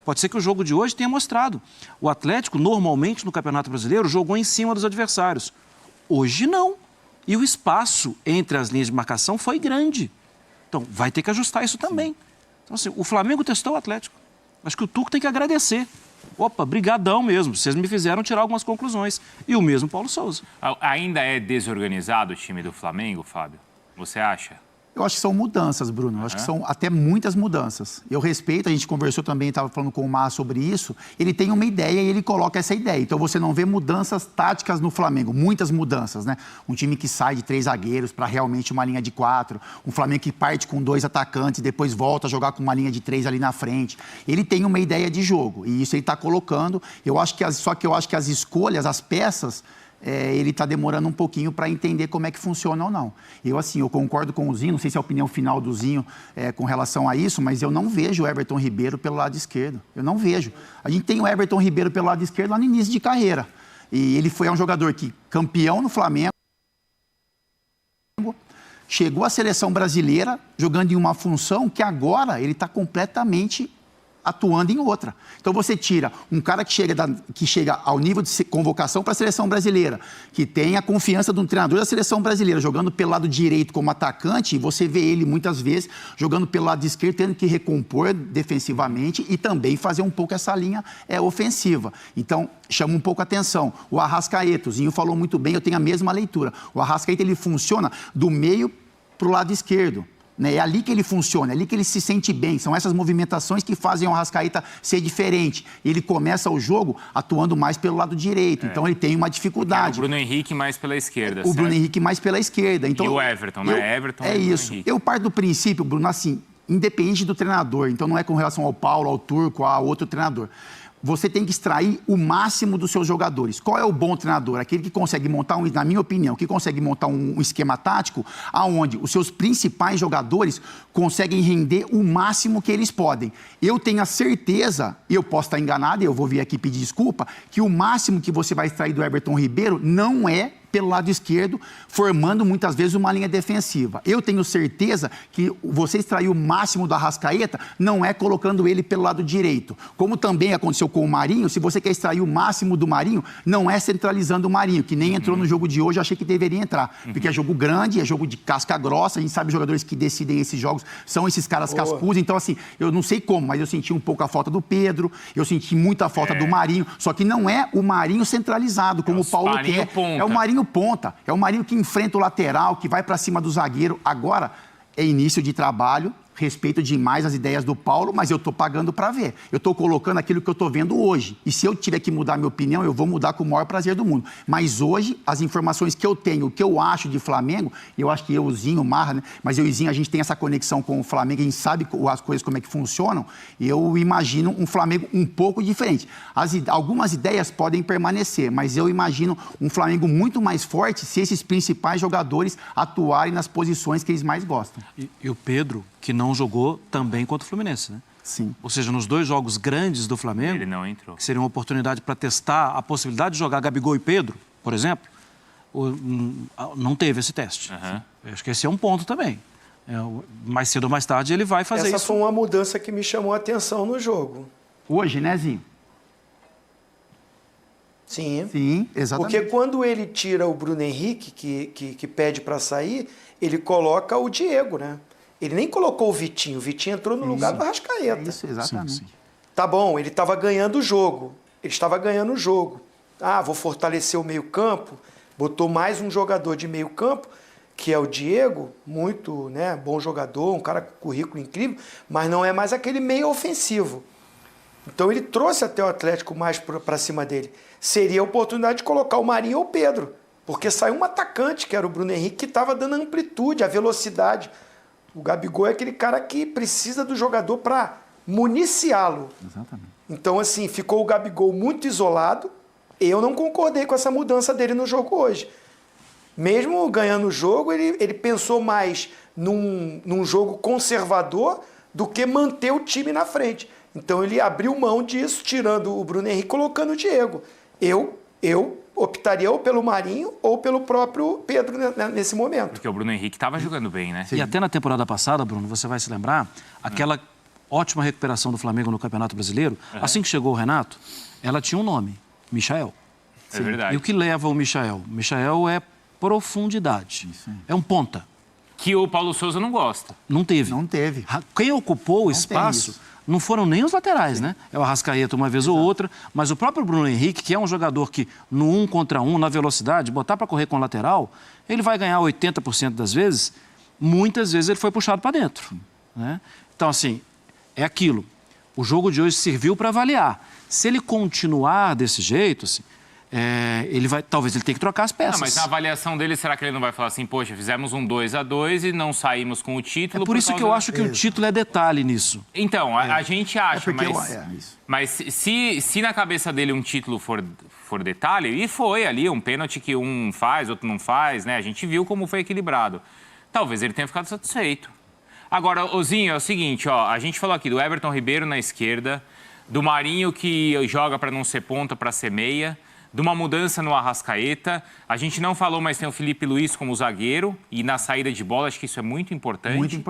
Pode ser que o jogo de hoje tenha mostrado. O Atlético, normalmente, no Campeonato Brasileiro, jogou em cima dos adversários. Hoje, não. E o espaço entre as linhas de marcação foi grande. Então, vai ter que ajustar isso também. Então, assim, o Flamengo testou o Atlético. Acho que o Tuco tem que agradecer. Opa, brigadão mesmo. Vocês me fizeram tirar algumas conclusões. E o mesmo Paulo Souza. Ainda é desorganizado o time do Flamengo, Fábio? Você acha? Eu acho que são mudanças, Bruno. Eu acho que são até muitas mudanças. Eu respeito, a gente conversou também, estava falando com o Mar sobre isso. Ele tem uma ideia e ele coloca essa ideia. Então você não vê mudanças táticas no Flamengo, muitas mudanças, né? Um time que sai de 3 zagueiros para realmente uma linha de 4. Um Flamengo que parte com 2 atacantes e depois volta a jogar com uma linha de 3 ali na frente. Ele tem uma ideia de jogo e isso ele está colocando. Só que eu acho que as escolhas, as peças... ele está demorando um pouquinho para entender como é que funciona ou não. Eu concordo com o Zinho, não sei se é a opinião final do Zinho com relação a isso, mas eu não vejo o Everton Ribeiro pelo lado esquerdo. Eu não vejo. A gente tem o Everton Ribeiro pelo lado esquerdo lá no início de carreira. E ele foi um jogador que, campeão no Flamengo, chegou à seleção brasileira jogando em uma função que agora ele está completamente atuando em outra. Então você tira um cara que chega ao nível de convocação para a seleção brasileira, que tem a confiança de um treinador da seleção brasileira, jogando pelo lado direito como atacante, e você vê ele muitas vezes jogando pelo lado esquerdo, tendo que recompor defensivamente e também fazer um pouco essa linha ofensiva. Então, chama um pouco a atenção. O Arrascaeta, o Zinho falou muito bem, eu tenho a mesma leitura. O Arrascaeta, ele funciona do meio para o lado esquerdo. É ali que ele funciona, é ali que ele se sente bem. São essas movimentações que fazem o Arrascaeta ser diferente. Ele começa o jogo atuando mais pelo lado direito, então ele tem uma dificuldade. O Bruno Henrique mais pela esquerda, O Bruno Henrique mais pela esquerda. Então, e o Everton, né? Everton é isso. Eu parto do princípio, Bruno, assim, independente do treinador, então não é com relação ao Paulo, ao Turco, a outro treinador. Você tem que extrair o máximo dos seus jogadores. Qual é o bom treinador? Aquele que consegue montar, na minha opinião, que consegue montar um esquema tático aonde os seus principais jogadores conseguem render o máximo que eles podem. Eu tenho a certeza, e eu posso estar enganado, e eu vou vir aqui pedir desculpa, que o máximo que você vai extrair do Everton Ribeiro não é pelo lado esquerdo, formando muitas vezes uma linha defensiva. Eu tenho certeza que você extrair o máximo do Arrascaeta não é colocando ele pelo lado direito. Como também aconteceu com o Marinho, se você quer extrair o máximo do Marinho, não é centralizando o Marinho, que nem entrou no jogo de hoje, eu achei que deveria entrar. Porque é jogo grande, é jogo de casca grossa, a gente sabe os jogadores que decidem esses jogos são esses caras cascudos. Então, assim, eu não sei como, mas eu senti um pouco a falta do Pedro, eu senti muita falta do Marinho, só que não é o Marinho centralizado, como o Paulo quer. Ponta. É o Marinho ponta, é o Marinho que enfrenta o lateral, que vai para cima do zagueiro. Agora é início de trabalho, respeito demais as ideias do Paulo, mas eu estou pagando para ver. Eu estou colocando aquilo que eu estou vendo hoje. E se eu tiver que mudar minha opinião, eu vou mudar com o maior prazer do mundo. Mas hoje, as informações que eu tenho, o que eu acho de Flamengo, eu acho que eu, o Zinho, o Marra, né? Mas eu e o Zinho, a gente tem essa conexão com o Flamengo, a gente sabe as coisas como é que funcionam, e eu imagino um Flamengo um pouco diferente. Algumas ideias podem permanecer, mas eu imagino um Flamengo muito mais forte se esses principais jogadores atuarem nas posições que eles mais gostam. E o Pedro, que não jogou também contra o Fluminense, né? Sim. Ou seja, nos 2 jogos grandes do Flamengo, ele não entrou. Que seria uma oportunidade para testar a possibilidade de jogar Gabigol e Pedro, por exemplo, não teve esse teste. Eu acho que esse é um ponto também. Mais cedo ou mais tarde ele vai fazer isso. Essa foi uma mudança que me chamou a atenção no jogo. Hoje, né, Zinho? Sim. Sim, exatamente. Porque quando ele tira o Bruno Henrique, que pede para sair, ele coloca o Diego, né? Ele nem colocou o Vitinho entrou no lugar do Arrascaeta. Isso, exatamente. Sim. Tá bom, ele estava ganhando o jogo. Ele estava ganhando o jogo. Ah, vou fortalecer o meio-campo. Botou mais um jogador de meio-campo, que é o Diego, muito, né, bom jogador, um cara com currículo incrível, mas não é mais aquele meio ofensivo. Então ele trouxe até o Atlético mais para cima dele. Seria a oportunidade de colocar o Marinho ou o Pedro, porque saiu um atacante, que era o Bruno Henrique, que estava dando a amplitude, a velocidade. O Gabigol é aquele cara que precisa do jogador para municiá-lo. Exatamente. Então, assim, ficou o Gabigol muito isolado. Eu não concordei com essa mudança dele no jogo hoje. Mesmo ganhando o jogo, ele pensou mais num jogo conservador do que manter o time na frente. Então, ele abriu mão disso, tirando o Bruno Henrique e colocando o Diego. Eu optaria ou pelo Marinho ou pelo próprio Pedro nesse momento. Porque o Bruno Henrique estava jogando bem, né? E até na temporada passada, Bruno, você vai se lembrar, aquela ótima recuperação do Flamengo no Campeonato Brasileiro, assim que chegou o Renato, ela tinha um nome, Michael. É verdade. E o que leva o Michael? Michael é profundidade, é um ponta. Que o Paulo Souza não gosta. Não teve. Não teve. Quem ocupou o tem espaço isso. não foram nem os laterais, né? É o Arrascaeta uma vez ou outra, mas o próprio Bruno Henrique, que é um jogador que no 1 contra 1, na velocidade, botar para correr com o lateral, ele vai ganhar 80% das vezes, muitas vezes ele foi puxado para dentro. Né? Então, assim, é aquilo. O jogo de hoje serviu para avaliar. Se ele continuar desse jeito, assim, talvez ele tenha que trocar as peças. Não, mas na avaliação dele, será que ele não vai falar assim, poxa, fizemos um 2-2 e não saímos com o título? É por isso que eu acho que o título é detalhe nisso. Então, a gente acha, isso. mas se na cabeça dele um título for detalhe, e foi ali um pênalti que um faz, outro não faz, né? A gente viu como foi equilibrado. Talvez ele tenha ficado satisfeito. Agora, Ozinho, é o seguinte, ó, a gente falou aqui do Everton Ribeiro na esquerda, do Marinho que joga para não ser ponta, para ser meia, de uma mudança no Arrascaeta. A gente não falou, mas tem o Felipe Luiz como zagueiro e na saída de bola, acho que isso é muito importante. Muito importante.